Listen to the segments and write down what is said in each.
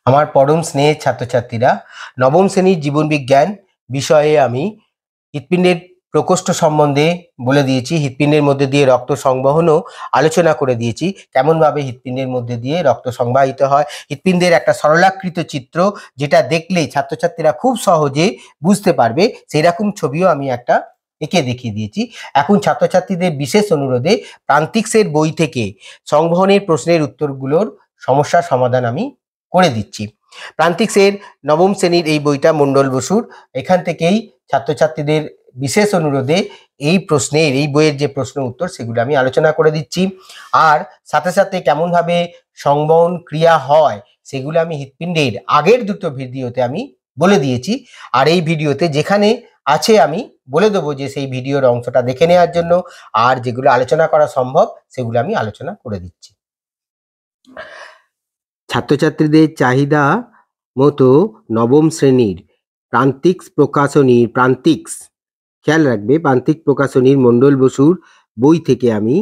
আমার পরম স্নেহের ছাত্রছাত্রীরা, নবম শ্রেণীর জীবনবিজ্ঞান বিষয়ে আমি হৃৎপিণ্ডের প্রকোষ্ঠ সম্বন্ধে বলে দিয়েছি। হৃৎপিণ্ডের মধ্যে দিয়ে রক্ত সংবহনও আলোচনা করে দিয়েছি, কেমনভাবে হৃৎপিণ্ডের মধ্যে দিয়ে রক্ত সংবাহিত হয়। হৃৎপিণ্ডের একটা সরলাকৃত চিত্র, যেটা দেখলেই ছাত্রছাত্রীরা খুব সহজে বুঝতে পারবে, সেই রকম ছবিও আমি একটা এঁকে দেখিয়ে দিয়েছি। এখন ছাত্রছাত্রীদের বিশেষ অনুরোধে প্রান্তিক্সের বই থেকে সংবহনের প্রশ্নের উত্তরগুলোর সমস্যার সমাধান আমি করে দিচ্ছি। প্রান্তিক্সের নবম শ্রেণীর এই বইটা মণ্ডল বসুর, এখান থেকেই ছাত্রছাত্রীদের বিশেষ অনুরোধে এই বইয়ের যে প্রশ্ন উত্তর সেগুলো আমি আলোচনা করে দিচ্ছি। আর সাথে সাথে কেমনভাবে সংবহন ক্রিয়া হয় সেগুলো আমি হৃৎপিণ্ডের আগের দুটো ভিডিওতে আমি বলে দিয়েছি। আর এই ভিডিওতে যেখানে আছে আমি বলে দেবো যে সেই ভিডিওর অংশটা দেখে নেওয়ার জন্য, আর যেগুলো আলোচনা করা সম্ভব সেগুলো আমি আলোচনা করে দিচ্ছি। ছাত্রছাত্রীদের চাহিদা মতো নবম শ্রেণীর প্রান্তিক্স খেয়াল রাখবে, প্রান্তিক প্রকাশনীর মণ্ডল বসুর বই থেকে আমি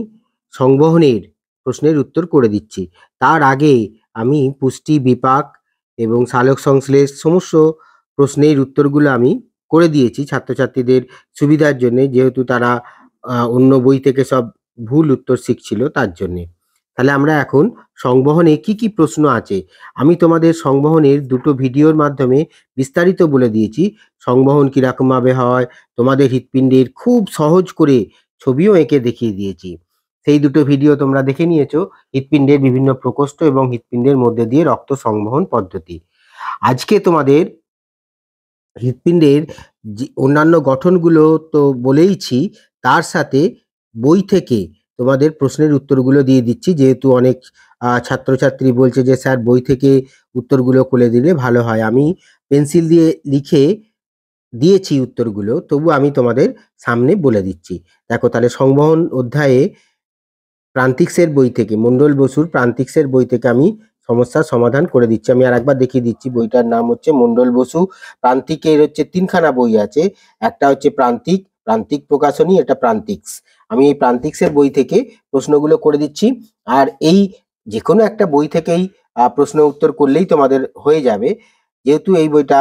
সংবহনের প্রশ্নের উত্তর করে দিচ্ছি। তার আগে আমি পুষ্টি, বিপাক এবং সালোক সংশ্লেষ সমস্ত প্রশ্নের উত্তরগুলো আমি করে দিয়েছি ছাত্রছাত্রীদের সুবিধার জন্য, যেহেতু তারা অন্য বই থেকে সব ভুল উত্তর শিখছিল তার জন্যে। তাহলে আমরা এখন সংবহনে কি কি প্রশ্ন আছে আমি তোমাদের সংবহনের দুটো ভিডিওর মাধ্যমে বিস্তারিত বলে দিয়েছি। সংবহন কিরকম ভাবে হয়, তোমাদের হৃৎপিণ্ডের খুব সহজ করে ছবিও এঁকে দেখিয়ে দিয়েছি। সেই দুটো ভিডিও তোমরা দেখে নিয়েছো, হৃৎপিণ্ডের বিভিন্ন প্রকোষ্ঠ এবং হৃৎপিণ্ডের মধ্যে দিয়ে রক্ত সংবহন পদ্ধতি। আজকে তোমাদের হৃৎপিণ্ডের অন্যান্য গঠনগুলো তো বলেইছি, তার সাথে বই থেকে তোমাদের প্রশ্নের উত্তরগুলো দিয়ে দিচ্ছি, যেহেতু অনেক ছাত্রছাত্রী বলছে যে স্যার বই থেকে উত্তরগুলো করে দিলে ভালো হয়। আমি পেন্সিল দিয়ে লিখে দিয়েছি উত্তরগুলো, তবু আমি তোমাদের সামনে বলে দিচ্ছি। দেখো, তাহলে সংবহন অধ্যায়ে প্রান্তিক্সের বই থেকে, মণ্ডল বসুর প্রান্তিক্সের বই থেকে আমি সমস্যার সমাধান করে দিচ্ছি। আমি আর একবার দেখিয়ে দিচ্ছি, বইটার নাম হচ্ছে মণ্ডল বসু প্রান্তিকের হচ্ছে তিনখানা বই আছে, একটা হচ্ছে প্রান্তিক প্রকাশনী, এটা প্রান্তিক্স। আমি এই প্রান্তিক্সের বই থেকে প্রশ্নগুলো করে দিচ্ছি। আর এই যে কোনো একটা বই থেকেই প্রশ্ন উত্তর করলেই তোমাদের হয়ে যাবে, যেহেতু এই বইটা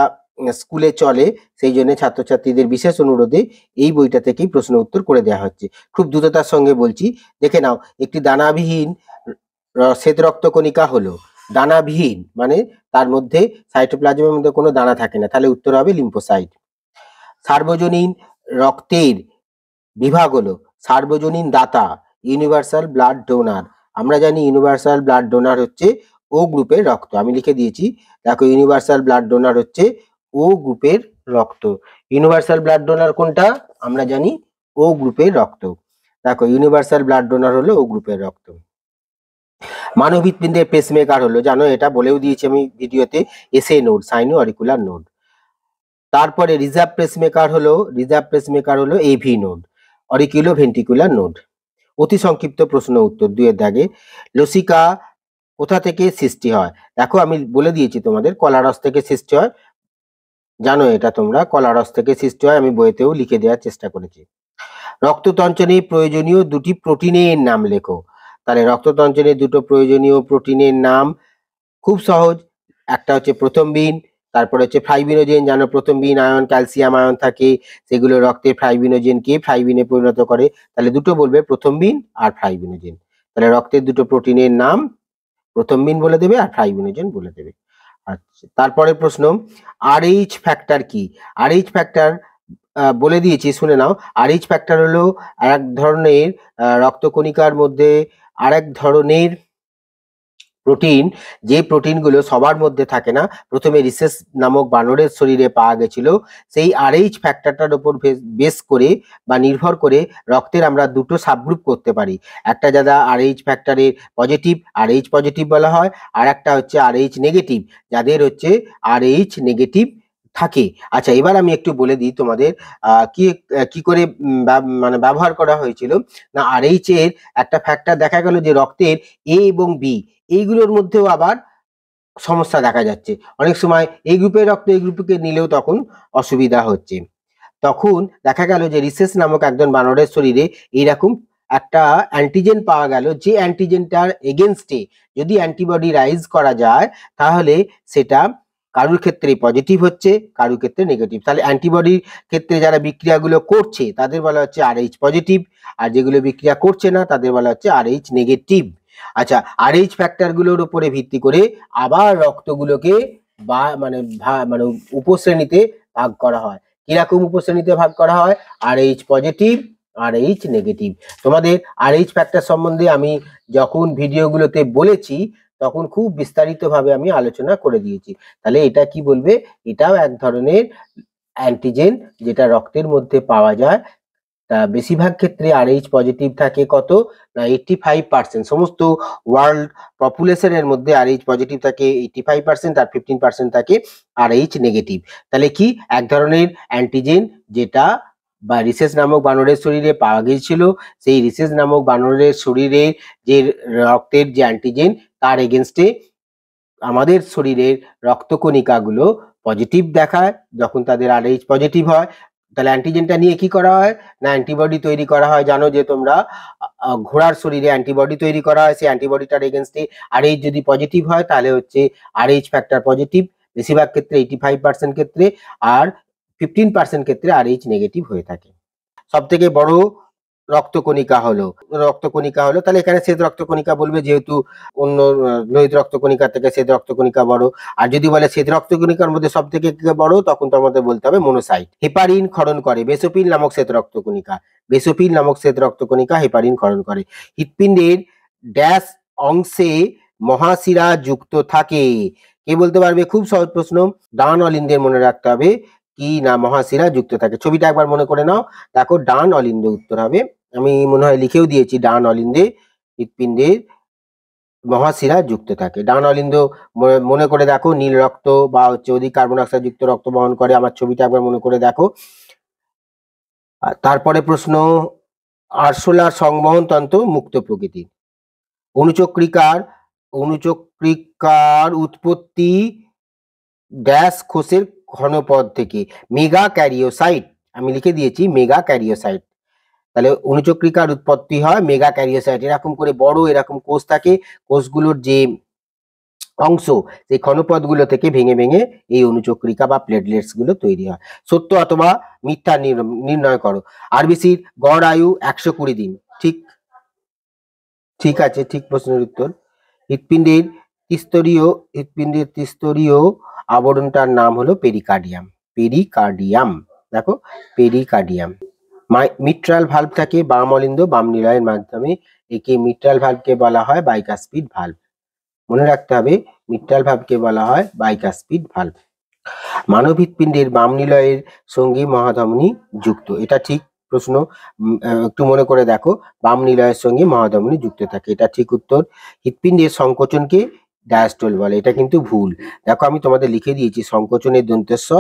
স্কুলে চলে, সেই জন্য ছাত্রছাত্রীদের বিশেষ অনুরোধে এই বইটা থেকেই প্রশ্ন উত্তর করে দেওয়া হচ্ছে। খুব দ্রুততার সঙ্গে বলছি, দেখে নাও। একটি দানাবিহীন শ্বেত রক্তকণিকা হলো, দানাবিহীন মানে তার মধ্যে সাইটোপ্লাজমের মধ্যে কোনো দানা থাকে না, তাহলে উত্তর হবে লিম্ফোসাইট। সার্বজনীন রক্তের বিভাগ হলো সার্বজনীন দাতা, ইউনিভার্সাল ব্লাড ডোনার। আমরা জানি ইউনিভার্সাল ব্লাড ডোনার হচ্ছে ও গ্রুপের রক্ত, আমি লিখে দিয়েছি। দেখো, ইউনিভার্সাল ব্লাড ডোনার হচ্ছে ও গ্রুপের রক্ত। ইউনিভার্সাল ব্লাড ডোনার কোনটা? আমরা জানি ও গ্রুপের রক্ত। দেখো, ইউনিভার্সাল ব্লাড ডোনার হলো ও গ্রুপের রক্ত। মানব হৃৎপিণ্ডের পেসমেকার হলো, জানো এটা বলেও দিয়েছি আমি ভিডিওতে, এসএ নোড, সাইনো অরিকুলার নোড। তারপরে রিজার্ভ পেসমেকার হলো এভি নোড, অরিকুলো ভেন্ট্রিকুলার নোড। অতি সংক্ষিপ্ত প্রশ্ন উত্তর 2 এর দাগে, লসিকা কোথা থেকে সৃষ্টি হয়? দেখো, আমি বলে দিয়েছি তোমাদের কলারস থেকে সৃষ্টি হয়, জানো এটা তোমরা, কলারস থেকে সৃষ্টি হয়, আমি বইতেও লিখে দেওয়ার চেষ্টা করেছি। রক্ততঞ্চনে প্রয়োজনীয় দুটি প্রোটিনের নাম লেখো। তাহলে রক্ততঞ্চনে দুটো প্রয়োজনীয় প্রোটিনের নাম খুব সহজ, একটা হচ্ছে প্রথমবিন, তারপরে হচ্ছে ফাইবিনোজেন। জানো প্রথমবিন আয়ন ক্যালসিয়াম আয়ন থাকে, সেগুলো রক্তে ফাইবিনোজেনকে ফাইবিনে পরিণত করে। তাহলে দুটো বলবে, প্রথমবিন আর ফাইবিনোজেন। তাহলে রক্তের দুটো প্রোটিনের নাম প্রথমবিন বলে দেবে আর ফাইবিনোজেন বলে দেবে। আচ্ছা, তারপরে প্রশ্ন, আরএইচ ফ্যাক্টর কি? আরএইচ ফ্যাক্টর বলে দিয়েছি, শুনে নাও। আরএইচ ফ্যাক্টর হলো আরেক ধরনের রক্তকণিকার মধ্যে আরেক ধরনের প্রোটিন, যে প্রোটিনগুলো সবার মধ্যে থাকে না, প্রথমে রিসেস নামক বানরের শরীরে পাওয়া গেছিল। সেই আরএইচ ফ্যাক্টরটার উপর বেস করে বা নির্ভর করে রক্তের আমরা দুটো সাবগ্রুপ করতে পারি। একটা যারা আরএইচ ফ্যাক্টরের পজিটিভ, আরএইচ পজিটিভ বলা হয়, আর একটা হচ্ছে আরএইচ নেগেটিভ, যাদের হচ্ছে আরএইচ নেগেটিভ থাকে। আচ্ছা, এবার আমি একটু বলে দিই তোমাদের কি করে মানে ব্যবহার করা হয়েছিল। না, আরএইচ এর একটা ফ্যাক্টর দেখা গেল যে রক্তের এ এবং বি এইগুলোর মধ্যেও আবার সমস্যা দেখা যাচ্ছে। অনেক সময় এই গ্রুপের রক্ত এই গ্রুপকে নিলেও তখন অসুবিধা হচ্ছে। তখন দেখা গেল যে রিসেস নামক একজন বানরের শরীরে এইরকম একটা অ্যান্টিজেন পাওয়া গেল, যে অ্যান্টিজেনটার এগেনস্টে যদি অ্যান্টিবডি রাইজ করা যায় তাহলে সেটা কারুর ক্ষেত্রে পজিটিভ হচ্ছে, কারুর ক্ষেত্রে নেগেটিভ। তাহলে অ্যান্টিবডির ক্ষেত্রে যারা বিক্রিয়াগুলো করছে তাদের বলা হচ্ছে RH পজিটিভ, আর যেগুলো বিক্রিয়া করছে না তাদের বলা হচ্ছে RH নেগেটিভ। আচ্ছা, RH ফ্যাক্টরগুলোর উপরে ভিত্তি করে আবার রক্তগুলোকে মানে উপশ্রেণীতে ভাগ করা হয়। কিরকম উপশ্রেণীতে ভাগ করা হয়? RH positive, RH negative. তোমাদের RH ফ্যাক্টর সম্বন্ধে আমি যখন ভিডিওগুলোতে বলেছি তখন খুব বিস্তারিতভাবে আমি আলোচনা করে দিয়েছি। তাহলে এটা কি বলবে? এটাও এক ধরনের অ্যান্টিজেন যেটা রক্তের মধ্যে পাওয়া যায়। তা বেশিরভাগ ক্ষেত্রে RH পজিটিভ থাকে কত না 85%। সমস্ত ওয়ার্ল্ড পপুলেশনের মধ্যে RH পজিটিভ থাকে 85%, আর 15% থাকে RH নেগেটিভ। তাহলে কি এক ধরনের অ্যান্টিজেন যেটা বা রিসেস নামক বানরের শরীরে পাওয়া গিয়েছিল, সেই রিসেস নামক বানরের শরীরে যে রক্তের যে অ্যান্টিজেন তার এগেনস্টে আমাদের শরীরের রক্তকণিকাগুলো পজিটিভ দেখায় যখন তাদের RH পজিটিভ হয়। তাহলে অ্যান্টিজেনটা নিয়ে কি করা হয় না অ্যান্টিবডি তৈরি করা হয়। জানো যে তোমরা ঘোড়ার শরীরে অ্যান্টিবডি তৈরি করা হয়, সেই অ্যান্টিবডিটার এগেনস্টে RH যদি পজিটিভ হয় তাহলে হচ্ছে RH ফ্যাক্টর পজিটিভ বেশিরভাগ ক্ষেত্রে 85% ক্ষেত্রে, আর 15% ক্ষেত্রে RH নেগেটিভ হয়ে থাকে। সব থেকে বড় রক্তকণিকা হলো তাহলে এখানে শ্বেত রক্তকণিকা বলবে, যেহেতু অন্য লোহিত রক্তকণিকা থেকে শ্বেত রক্তকণিকা বড়। আর যদি বলে শ্বেত রক্তকণিকার মধ্যে সব থেকে বড়, তখন তোমাদের বলতে হবে মনোসাইট। হেপারিন ক্ষরণ করে বেসোফিল নামক শ্বেত রক্তকণিকা হেপারিন ক্ষরণ করে। হৃৎপিণ্ডের ড্যাশ অংশে মহাশিরা যুক্ত থাকে? কে বলতে পারবে? খুব সহজ প্রশ্ন। ডান অলিন্দের মনে রাখতে হবে কি না মহাশিরা যুক্ত থাকে। ছবিটা একবার মনে করে নাও, দেখো ডান অলিন্দে উত্তর হবে। আমি মনে হয় লিখেও দিয়েছি, ডান অলিন্দে হৃৎপিণ্ডের মহাশিরা যুক্ত থাকে। ডান অলিন্দ মনে করে দেখো নীল রক্ত বা হচ্ছে অধিক কার্বন ডাইঅক্সাইড যুক্ত রক্ত বহন করে। আমার ছবিটা একবার মনে করে দেখো। তারপরে প্রশ্ন, আরশোলার সংবহন তন্ত্র মুক্ত প্রকৃতির। অনুচক্রিকার উৎপত্তি ড্যাশ কোষের ঘনপদ থেকে? মেগা ক্যারিওসাইট। আমি লিখে দিয়েছি মেগা ক্যারিওসাইট। তাহলে অনুচক্রিকার উৎপত্তি হয় মেগা ক্যারিওসাইট। এরকম করে বড় এরকম কোষ থাকে, কোষগুলোর যে অংশ সেই ঘনপদগুলো থেকে ভেঙে ভেঙে এই অনুচক্রিকা বা প্লেটলেটস গুলো তৈরি হয়। সত্য অথবা মিথ্যা নির্ণয় করো। আরবিসির গড় আয়ু 120 দিন। ঠিক আছে, ঠিক প্রশ্নের উত্তর। হৃৎপিণ্ডের ত্রিস্তরীয় আবরণটার নাম হলো পেরিকার্ডিয়াম। দেখো পেরিকার্ডিয়াম। মিট্রাল ভালভ থাকে বাম অলিন্দ বাম নিলয়ের মাধ্যমে। একে মিট্রাল ভালভকে বলা হয় বাইকাস্পিড ভালভ। মনে রাখতে হবে মিট্রাল ভালভকে বলা হয় বাইকাস্পিড ভালভ। মানব হৃৎপিণ্ডের বাম নিলয়ের সঙ্গে মহাধমনী যুক্ত। এটা ঠিক প্রশ্ন। একটু মনে করে দেখো, বাম নিলয়ের সঙ্গে মহাধমনী যুক্ত থাকে, এটা ঠিক উত্তর। হৃৎপিণ্ডের সংকোচনকে ডায়াস্টল বলে, এটা কিন্তু ভুল। দেখো আমি তোমাদের লিখে দিয়েছি সংকোচনের দন্তেস্ব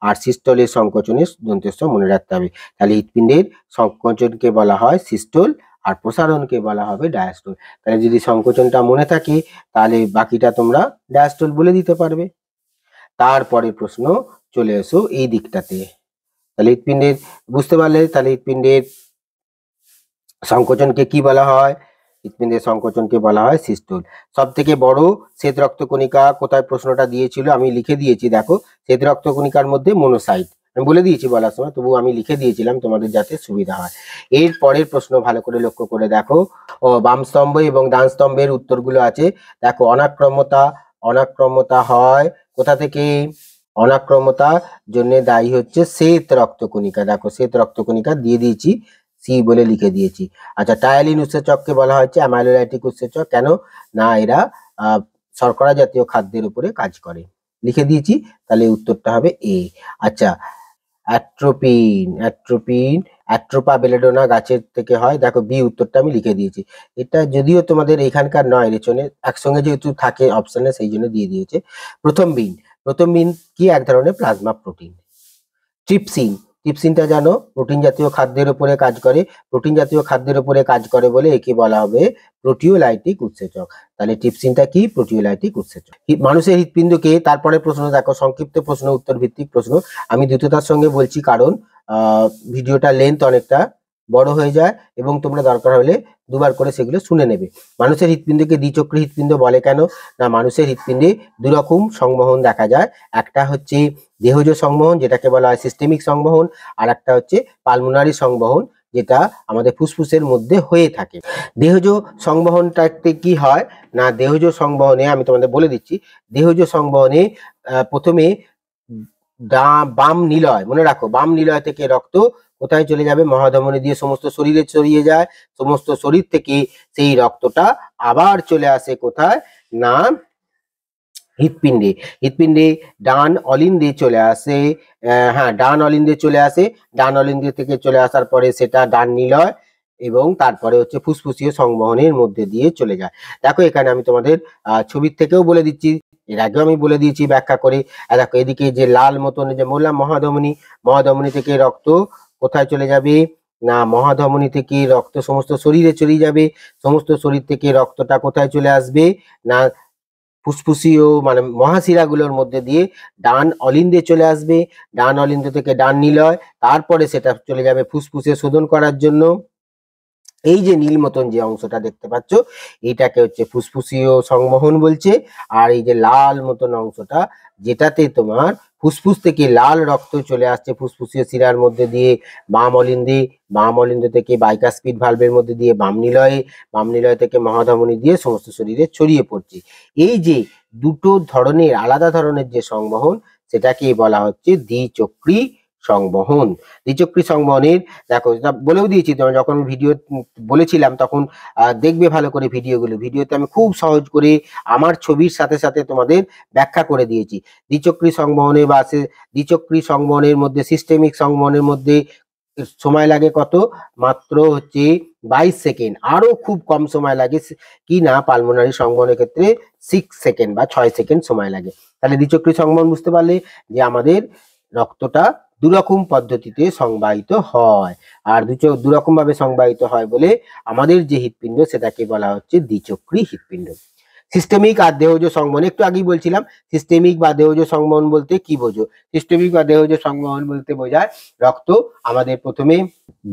আর সিস্টলের সংকোচনের দন্তেস্ব মনে রাখতে হবে। তাহলে হৃৎপিণ্ডের সংকোচনকে বলা হয় সিস্টল আর প্রসারণকে বলা হবে ডায়াস্টল। তাহলে যদি সংকোচনটা মনে থাকে তাহলে বাকিটা তোমরা ডায়াস্টল বলে দিতে পারবে। তারপরে প্রশ্ন চলে এসো এই দিকটাতে। তাহলে হৃৎপিণ্ডের বুঝতে পারলে, তাহলে হৃৎপিণ্ডের সংকোচনকে কি বলা হয়? হৃৎপিণ্ডের সংকোচনকে বলা হয় সিস্টল। সব থেকে বড় শ্বেত রক্তকণিকা কোথায়? প্রশ্নটা দিয়েছিল, আমি লিখে দিয়েছি। দেখো শ্বেত রক্তকণিকার মধ্যে মনোসাইট। আমি বলে দিয়েছি বলার সময়, তবু আমি লিখে দিয়েছিলাম তোমাদের যাতে সুবিধা হয়। এর পরের প্রশ্ন ভালো করে লক্ষ্য করে দেখো। বাম স্তম্ভ এবং ডান স্তম্ভের উত্তরগুলো আছে। দেখো অনাক্রম্যতা হয় কোথা থেকে? অনাক্রম্যতার জন্য দায়ী হচ্ছে শ্বেত রক্তকণিকা। দেখো শ্বেত রক্তকণিকা দিয়ে দিয়েছি, সি বলে লিখে দিয়েছি। আচ্ছা, টায়ালিন উৎসেচককে বলা হচ্ছে অ্যামাইলোলাইটিক উৎসেচক। কেন না এরা শর্করা জাতীয় খাদ্যের উপরে কাজ করে, লিখে দিয়েছি। তাহলে উত্তরটা হবে এ। আচ্ছা, অ্যাট্রোপা বেলেডোনা গাছের থেকে হয়। দেখো বি উত্তরটা আমি লিখে দিয়েছি। এটা যদিও তোমাদের এখানকার নয়, রেচনে একসঙ্গে যেহেতু থাকে অপশনে সেই জন্য দিয়ে দিয়েছে। প্রথম বিন কি এক ধরনের প্লাজমা প্রোটিন। ট্রিপসিনটা জানো প্রোটিন জাতীয় খাদ্যের উপরে কাজ করে। প্রোটিন জাতীয় খাদ্যের উপরে কাজ করে বলে একে বলা হবে প্রোটিওলাইটিক উৎসেচক। তাহলে ট্রিপসিনটা কি? প্রোটিওলাইটিক উৎসেচক। মানুষের হৃৎপিণ্ডকে, তারপরে প্রশ্ন দেখো সংক্ষিপ্ত প্রশ্ন উত্তর ভিত্তিক প্রশ্ন। আমি দ্রুততার সঙ্গে বলছি কারণ ভিডিওটা লেন্থ অনেকটা, বড় হয়ে যায় এবং তোমরা দরকার হলে দুবার করে সেগুলো শুনে নেবে। মানুষের হৃৎপিণ্ডকে দ্বিচক্রী হৃৎপিণ্ড বলে কেন? না, মানুষের হৃৎপিণ্ডে দুরকম সংবহন দেখা যায়। একটা হচ্ছে দেহজ সংবহন, যেটাকে বলা হয় সিস্টেমিক সংবহন, আর একটা হচ্ছে পালমোনারি সংবহন, যেটা আমাদের ফুসফুসের মধ্যে হয়ে থাকে। দেহজ সংবহনটাতে কি হয় না, দেহজ সংবহনে আমি তোমাদের বলে দিচ্ছি। দেহজ সংবহনে প্রথমে বাম নিলয়, মনে রাখো, বাম নিলয় থেকে রক্ত কোথায় চলে যাবে? মহাধমনী দিয়ে সমস্ত শরীরে ছড়িয়ে যায়। সমস্ত শরীর থেকে সেই রক্তটা আবার চলে আসে কোথায়? না, হৃৎপিণ্ডে। হৃৎপিণ্ডে ডান অলিন্দে চলে আসে, হ্যাঁ, ডান অলিন্দে চলে আসে। ডান অলিন্দে থেকে চলে আসার পরে সেটা ডান নিলয় এবং তারপরে হচ্ছে ফুসফুসীয় সংবহনের মধ্যে দিয়ে চলে যায়। দেখো এখানে আমি তোমাদের ছবির থেকেও বলে দিচ্ছি, এর আগেও আমি বলে দিয়েছি ব্যাখ্যা করে। দেখো এদিকে যে লাল মতন যে বললাম মহাধমনী, মহাধমনী থেকে রক্ত কোথায় চলে যাবে? না, মহাধমনী থেকে রক্ত সমস্ত শরীরে ছড়িয়ে যাবে। সমস্ত শরীর থেকে রক্তটা কোথায় চলে আসবে? না, ফুসফুসীয় মানে মহাশিরাগুলোর মধ্যে দিয়ে ডান অলিন্দে চলে আসবে। ডান অলিন্দ থেকে ডান নিলয়, তারপরে সেটা চলে যাবে ফুসফুসে শোধন করার জন্য। এই যে নীল মতন যে অংশটা দেখতে পাচ্ছ, এটাকে হচ্ছে ফুসফুসীয় সংবহন বলছে। আর এই যে লাল মতন অংশটা, যেটাতে তোমার ফুসফুস থেকে লাল রক্ত চলে আসছে ফুসফুসীয় শিরার মধ্যে দিয়ে বাম অলিন্দে, বাম অলিন্দ থেকে বাইকাসপিড ভালভের মধ্যে দিয়ে বাম নিলয়ে, বাম নিলয় থেকে মহাধমনী দিয়ে সমস্ত শরীরে ছড়িয়ে পড়ছে। এই যে দুটো ধরনের আলাদা ধরনের যে সংবহন, সেটাকে বলা হচ্ছে দ্বিচক্রী সংবহন। দ্বিচক্রী সংবহনের দেখো বলেও দিয়েছি, তোমার যখন ভিডিও বলেছিলাম তখন দেখবে ভালো করে ভিডিওগুলো। ভিডিওতে আমি খুব সহজ করে আমার ছবির সাথে সাথে তোমাদের ব্যাখ্যা করে দিয়েছি। দ্বিচক্রী সংবহনে বা দ্বিচক্রী সংবহনের মধ্যে সিস্টেমিক সংবহনের মধ্যে সময় লাগে কত? মাত্র হচ্ছে 22 সেকেন্ড। আরো খুব কম সময় লাগে কি না, পালমোনারি সংবহনের ক্ষেত্রে 6 সেকেন্ড বা 6 সেকেন্ড সময় লাগে। তাহলে দ্বিচক্রী সংবহন বুঝতে পারলে যে আমাদের রক্তটা দুরকম পদ্ধতিতে সংবাহিত হয়, আর দুরকম ভাবে সংবাহিত হয় বলে আমাদের যে হৃৎপিণ্ড সেটাকে বলা হচ্ছে দ্বিচক্রী হৃৎপিণ্ড। সিস্টেমিক আর দেহজ সংবহন একটু আগেই বলছিলাম। সিস্টেমিক বা দেহজ সংবহন বলতে কি বোঝো? সিস্টেমিক বা দেহজ সংবহন বলতে বোঝায় রক্ত আমাদের প্রথমে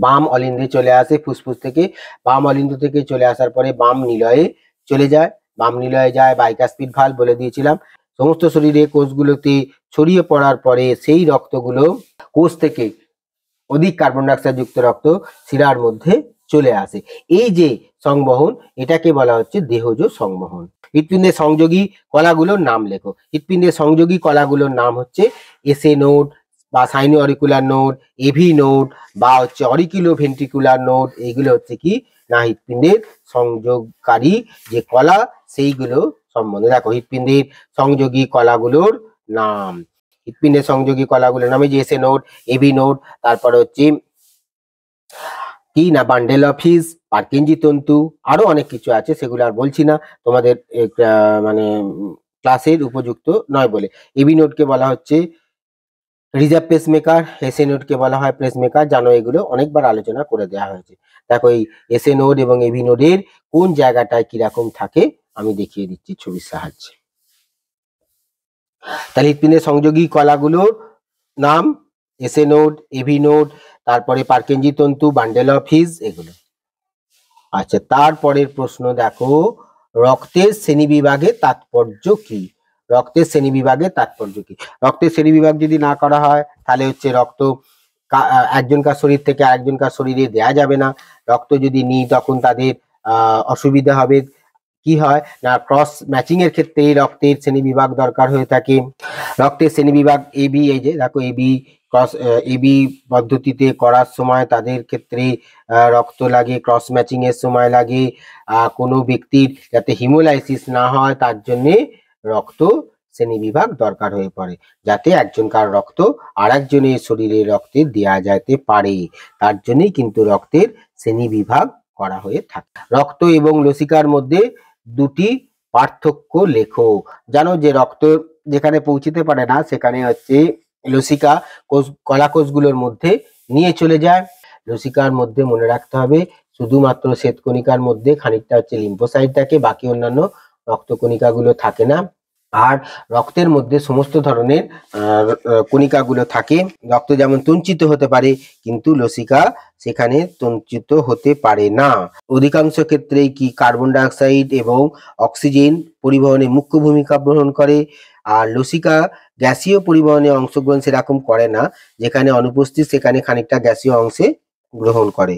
বাম অলিন্দে চলে আসে ফুসফুস থেকে, বাম অলিন্দ থেকে চলে আসার পরে বাম নিলয়ে চলে যায়। বাম নিলয়ে যায় বাইকাসপিড ভালভ বলে দিয়েছিলাম। সমস্ত শরীরে কোষগুলোতে ছড়িয়ে পড়ার পরে সেই রক্তগুলো কোষ থেকে অধিক কার্বন ডাইঅক্সাইড যুক্ত রক্ত শিরার মধ্যে চলে আসে। এই যে সংবহন, এটাকে বলা হচ্ছে দেহজ সংবহন। হৃৎপিণ্ডের সংযোগী কলাগুলোর নাম লেখো। হৃৎপিণ্ডের সংযোগী কলাগুলোর নাম হচ্ছে এসএ নোড বা সাইনো অরিকুলার নোড, এভি নোড বা হচ্ছে অরিকুলো ভেন্ট্রিকুলার নোড। এইগুলো হচ্ছে কি না, হৃৎপিণ্ডের সংযোগকারী যে কলা সেইগুলো সম্বন্ধে দেখো। হৃৎপিণ্ডের সংযোগী কলাগুলোর নাম, হৃৎপিণ্ডের সংযোগী কলাগুলোর নামে যে এসএ নোড, এভি নোড, তারপরে হচ্ছে কি না বান্ডেল অফ হিস, পার্কিনজি তন্তু, আরো অনেক কিছু আছে, সেগুলো আর বলছি না, তোমাদের মানে ক্লাসের উপযুক্ত নয় বলে। এবি নোডকে বলা হচ্ছে রিজার্ভ পেসমেকার, এসএ নোডকে বলা হয় পেসমেকার। জানো এগুলো অনেকবার আলোচনা করে দেওয়া হয়েছে। দেখো এই এসএ নোড এবং এবি নোডের কোন জায়গাটায় কিরকম থাকে আমি দেখিয়ে দিচ্ছি ছবির সাহায্যে। তাহলে হৃৎপিণ্ডের সংযোগী কলাগুলোর নাম এসএ নোড, এভি নোড, তারপরে পার্কিনজি তন্তু, বান্ডেল অফ হিস, এগুলো। আচ্ছা, তারপরের প্রশ্ন দেখো, রক্তের শ্রেণীবিভাগে তাৎপর্য কি? রক্তের শ্রেণীবিভাগে তাৎপর্য কি? রক্তের শ্রেণীবিভাগ যদি না করা হয় তাহলে হচ্ছে রক্ত একজনকার শরীর থেকে আরেকজনকার শরীরে দেয়া যাবে না। রক্ত যদি নিই তখন তাদের অসুবিধা হবে। কি হয় না, ক্রস ম্যাচিং এর ক্ষেত্রে রক্তের শ্রেণীবিভাগ দরকার হয়ে থাকে। রক্তের শ্রেণীবিভাগ এবি, এই যে দেখো এবি ক্রস, এবি পদ্ধতিতে করার সময় তাদের ক্ষেত্রে রক্ত লাগে, ক্রস ম্যাচিং এর সময় লাগে। কোনো ব্যক্তির যাতে হিমোলাইসিস না হয় তার জন্য রক্ত শ্রেণীবিভাগ দরকার হয়ে পড়ে, যাতে একজনকার রক্ত আর একজনের শরীরে রক্তে দেওয়া যেতে পারে। তার জন্যই কিন্তু রক্তের শ্রেণীবিভাগ করা হয়ে থাকে। রক্ত এবং লসিকার মধ্যে দুটি পার্থক্য লেখো। জানো যে রক্ত যেখানে পৌঁছতে পারে না সেখানে হচ্ছে লসিকা কলাকোষগুলোর মধ্যে নিয়ে চলে যায়। লসিকার মধ্যে মনে রাখতে হবে শুধুমাত্র শ্বেতকণিকার মধ্যে খানিকটা হচ্ছে লিম্ফোসাইট থাকে, বাকি অন্যান্য রক্তকণিকাগুলো থাকে না। আর রক্তের মধ্যে সমস্ত ধরনের কণিকাগুলো থাকে। রক্ত যেমন তঞ্চিত হতে পারে, কিন্তু লসিকা সেখানে তঞ্চিত হতে পারে না। অধিকাংশ ক্ষেত্রেই কি কার্বন ডাই অক্সাইড এবং অক্সিজেন পরিবহনে মুখ্য ভূমিকা গ্রহণ করে। আর লসিকা গ্যাসীয় পরিবহনে অংশগ্রহণ সেরকম করে না, যেখানে অনুপস্থিত সেখানে খানিকটা গ্যাসীয় অংশে গ্রহণ করে।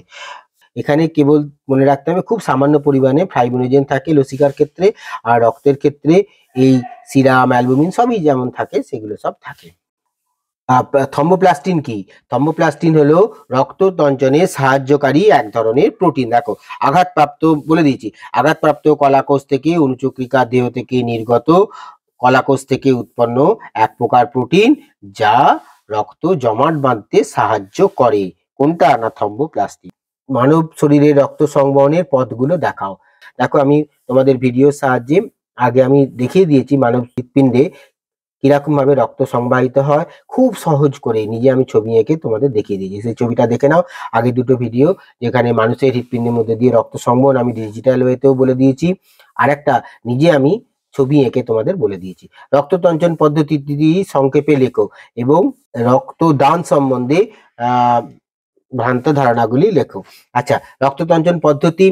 এখানে কেবল মনে রাখতে হবে খুব সামান্য পরিমাণে ফাইব্রিনোজেন থাকে লসিকার ক্ষেত্রে, আর রক্তের ক্ষেত্রে এই সিরাম, অ্যালবুমিন সবই যেমন থাকে সেগুলো সব থাকে। থম্বোপ্লাস্টিন কি? থম্বোপ্লাস্টিন হলো রক্ত তঞ্চনে সাহায্যকারী এক ধরনের প্রোটিন। দেখো, আঘাতপ্রাপ্ত বলে দিয়েছি, আঘাতপ্রাপ্ত কলাকোষ থেকে অনুচক্রিকা দেহ থেকে নির্গত কলাকোষ থেকে উৎপন্ন এক প্রকার প্রোটিন, যা রক্ত জমাট বাঁধতে সাহায্য করে। কোনটা? না থম্বোপ্লাস্টিন। মানব শরীরে রক্ত সংবহনের পথগুলো দেখাও। দেখো, আমি তোমাদের ভিডিওর সাহায্যে আগে আমি দেখিয়ে দিয়েছি মানব হৃৎপিণ্ডে কিরকম ভাবে রক্ত সংবাহিত হয়, খুব সহজ করে নিজে আমি ছবি এঁকে তোমাদের দেখিয়ে দিয়েছি। সেই ছবিটা দেখে নাও। আগে দুটো ভিডিও যেখানে মানুষের হৃৎপিণ্ডের মধ্যে দিয়ে রক্ত সংবহন আমি ডিজিটাল ওয়েতেও বলে দিয়েছি, আর একটা নিজে আমি ছবি এঁকে তোমাদের বলে দিয়েছি। রক্ততঞ্চন পদ্ধতিটি সংক্ষেপে লেখো এবং রক্তদান সম্বন্ধে ভ্রান্ত ধারণাগুলি লেখো। আচ্ছা, রক্ততঞ্চন পদ্ধতি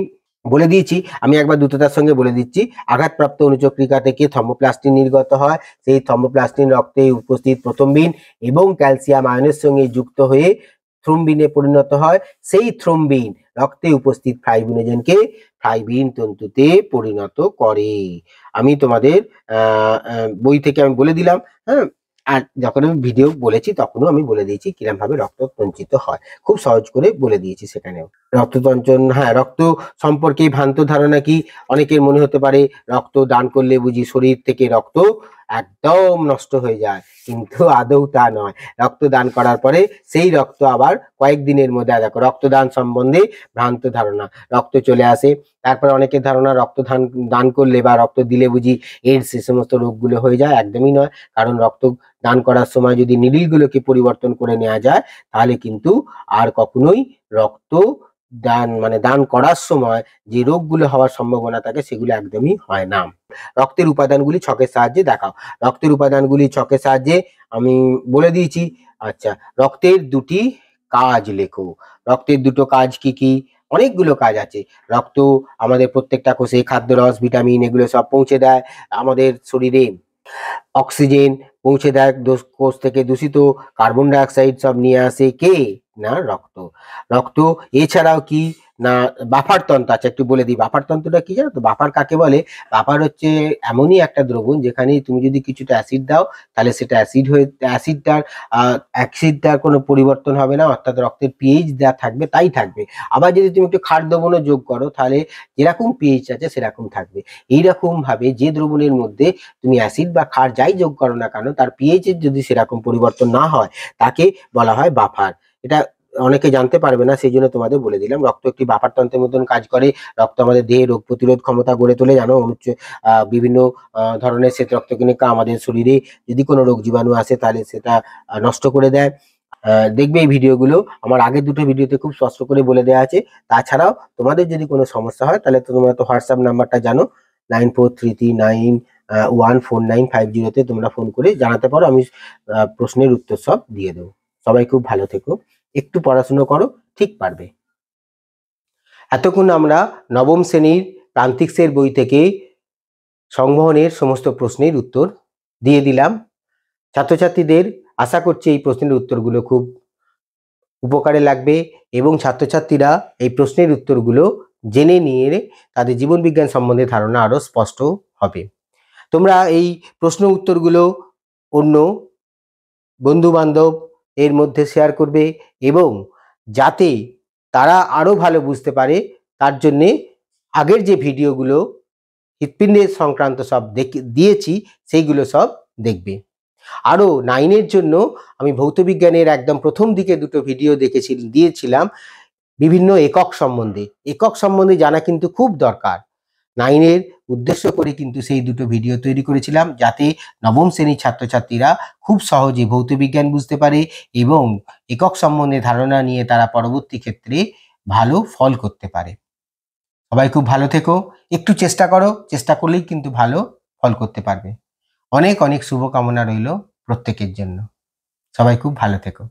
বলে দিয়েছি, আমি একবার দ্রুততার সঙ্গে বলে দিচ্ছি। আঘাতপ্রাপ্ত অনুচক্রিকা থেকে থম্বোপ্লাস্টিন নির্গত হয়। সেই থম্বোপ্লাস্টিন রক্তে উপস্থিত প্রথমবিন এবং ক্যালসিয়াম আয়নের সঙ্গে যুক্ত হয়ে থ্রোম্বিনে পরিণত হয়। সেই থ্রোম্বিন রক্তে উপস্থিত ফাইব্রিনোজেনকে ফাইব্রিন তন্তুতে পরিণত করে। আমি তোমাদের বই থেকে আমি বলে দিলাম, হ্যাঁ। আর যখন আমি ভিডিও বলেছি তখনও আমি বলে দিয়েছি কিরকম ভাবে রক্ত সঞ্চিত হয়, খুব সহজ করে বলে দিয়েছি সেখানেও। রক্ততঞ্চন, হ্যাঁ, রক্ত সম্পর্কে ভ্রান্ত ধারণা কি? অনেকের মনে হতে পারে রক্ত দান করলে বুঝি শরীর থেকে রক্ত একদম নষ্ট হয়ে যায়, কিন্তু আদৌ তা নয়। রক্ত দান করার পরে সেই রক্ত আবার কয়েকদিনের মধ্যে, দেখো রক্তদান সম্বন্ধে ভ্রান্ত ধারণা, রক্ত চলে আসে। তারপরে অনেকের ধারণা রক্ত দান করলে বা রক্ত দিলে বুঝি এইডস সে সমস্ত রোগগুলো হয়ে যায়। একদমই নয়, কারণ রক্ত দান করার সময় যদি নিডিলগুলোকে পরিবর্তন করে নেওয়া যায়, তাহলে কিন্তু আর কখনোই রক্ত দান করার সময় যে রোগগুলো হওয়ার সম্ভাবনা থাকে সেগুলো একদমই হয় না। রক্তের উপাদানগুলি ছকের সাহায্যে দেখাও। রক্তের উপাদানগুলি ছকের সাহায্যে আমি বলে দিয়েছি। আচ্ছা, রক্তের দুটি কাজ লেখো। রক্তের দুটো কাজ কি কি? অনেকগুলো কাজ আছে। রক্ত আমাদের প্রত্যেকটা কোষে খাদ্যরস, ভিটামিন এগুলো সব পৌঁছে দেয়। আমাদের শরীরে অক্সিজেন পৌঁছে দেয়, কোষ থেকে দূষিত কার্বন ডাই অক্সাইড সব নিয়ে আসে কে? না রক্ত। রক্ত এছাড়াও কি না বাফার তন্ত্র। আচ্ছা, একটু বলে দিই বাফার তন্ত্রটা কি জানো তো? বাফার কাকে বলে? বাফার হচ্ছে এমনই একটা দ্রবণ যেখানে তুমি যদি কিছুটা অ্যাসিড দাও তাহলে সেটা অ্যাসিডটার কোনো পরিবর্তন হবে না, অর্থাৎ রক্তের পিএইচ যা থাকবে তাই থাকবে। আবার যদি তুমি একটু ক্ষার দ্রবণও যোগ করো তাহলে যেরকম পিএইচ আছে সেরকম থাকবে। এইরকম ভাবে যে দ্রবণের মধ্যে তুমি অ্যাসিড বা ক্ষার যাই যোগ করো না কেন, তার পিএইচ এর যদি সেরকম পরিবর্তন না হয় তাকে বলা হয় বাফার। এটা অনেকে জানতে পারবে না, সেই জন্য তোমাদের বলে দিলাম। রক্ত একটি বাফার তন্ত্রের মতন কাজ করে। রক্ত আমাদের দেহে রোগ প্রতিরোধ ক্ষমতা গড়ে তোলে, জানো। বিভিন্ন ধরনের শ্বেত রক্তকণিকা আমাদের শরীরে যদি কোনো রোগ জীবাণু আসে তাহলে সেটা নষ্ট করে দেয়। দেখবে এই ভিডিওগুলো আমার আগের দুটো ভিডিওতে খুব স্পষ্ট করে বলে দেওয়া আছে। তাছাড়াও তোমাদের যদি কোনো সমস্যা হয় তাহলে তোমরা তো হোয়াটসঅ্যাপ নাম্বারটা জানো, 9433914950 তোমরা ফোন করে জানাতে পারো, আমি প্রশ্নের উত্তর সব দিয়ে দেবো। সবাই খুব ভালো থেকো, একটু পড়াশুনো করো, ঠিক পারবে। এতক্ষণ আমরা নবম শ্রেণীর প্রান্তিক্সের বই থেকে সংবহনের সমস্ত প্রশ্নের উত্তর দিয়ে দিলাম। ছাত্রছাত্রীদের আশা করছি এই প্রশ্নের উত্তরগুলো খুব উপকারে লাগবে এবং ছাত্রছাত্রীরা এই প্রশ্নের উত্তরগুলো জেনে নিয়ে তাদের জীবন বিজ্ঞান সম্বন্ধে ধারণা আরো স্পষ্ট হবে। তোমরা এই প্রশ্ন উত্তরগুলো অন্য বন্ধু বান্ধব এর মধ্যে শেয়ার করবে এবং যাতে তারা আরো ভালো বুঝতে পারে তার জন্যে আগের যে ভিডিওগুলো হৃৎপিণ্ডের সংক্রান্ত সব দিয়েছি সেইগুলো সব দেখবে। আরো 9 জন্য আমি ভৌতবিজ্ঞানের একদম প্রথম দিকে দুটো ভিডিও দিয়েছিলাম বিভিন্ন একক সম্বন্ধে জানা কিন্তু খুব দরকার। 9 উদ্দেশ্য করে কিন্তু সেই দুটো ভিডিও তৈরি করেছিলাম, যাতে নবম শ্রেণীর ছাত্রছাত্রীরা খুব সহজে ভৌতবিজ্ঞান বুঝতে পারে এবং একক সম্বন্ধে ধারণা নিয়ে তারা পরবর্তী ক্ষেত্রে ভালো ফল করতে পারে। সবাই খুব ভালো থেকো, একটু চেষ্টা করো, চেষ্টা করলেই কিন্তু ভালো ফল করতে পারবে। অনেক অনেক শুভকামনা রইল প্রত্যেকের জন্য। সবাই খুব ভালো থেকো।